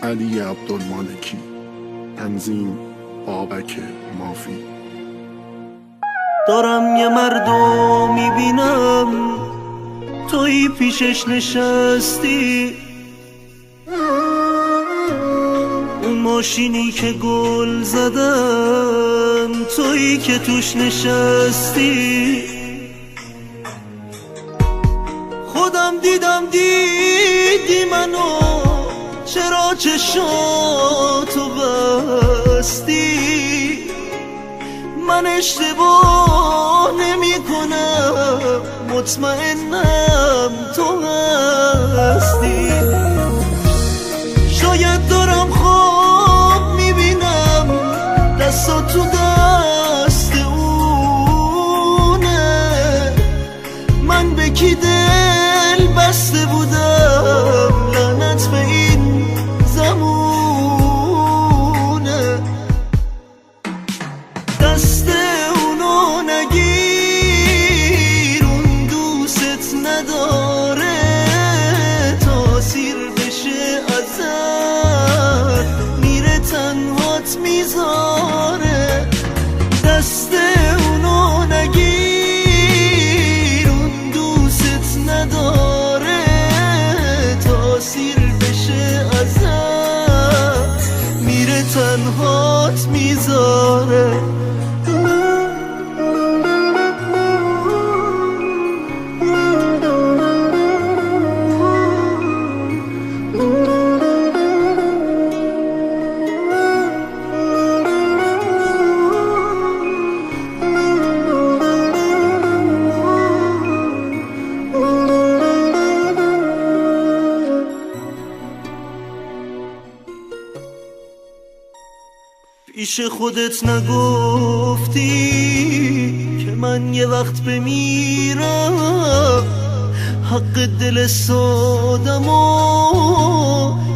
علی عبدالمالکی. تنظیم بابک مافی. دارم یه مردو میبینم توی پیشش نشستی، اون ماشینی که گل زدن توی که توش نشستی. خودم دیدی منو، چرا چشاتو بستی؟ من اشتباه نمی کنم، مطمئنم تو هستی. شاید دارم خواب میبینم دستا تو دست اونه، من به کی دل بسته بودم، لعنت به این زمونه. دست اونو نگیر، اون دوست نداره، تاثیر بشه ازت میره تنهات میذاره. دست اونو نگیر، اون دوست نداره، تاثیر بشه ازت میره تنهات میذاره. پیش خودت نگفتی که من یه وقت بمیرم، حق دل سادمو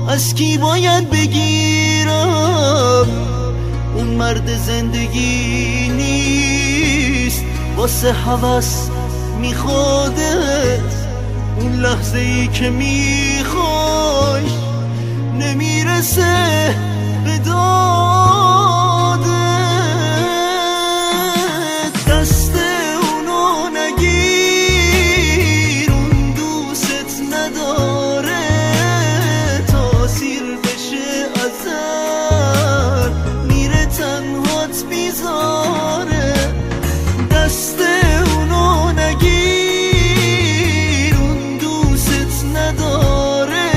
از کی باید بگیرم؟ اون مرد زندگی نیست، واسه هوس میخوادت، اون لحظه ای که میخوای نمیرسه به دادت. دست اونو نگیر، اون دوست نداره، تاثیر بشه ازت میره تنهات میذاره. دست اونو نگیر، اون دوست نداره،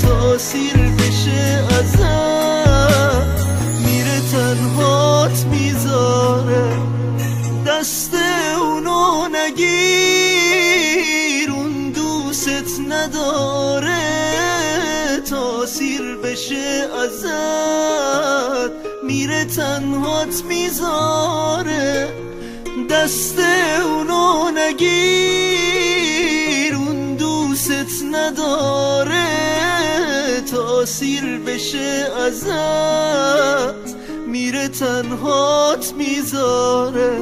تاثیر بشه ازت میره تنهات میذاره. دست اونو نگیر، اون دوست نداره، تاثیر بشه ازت میره تنهات میذاره. دست اونو نگیر، اون دوست نداره، تاثیر بشه ازت میره تنهات میذاره.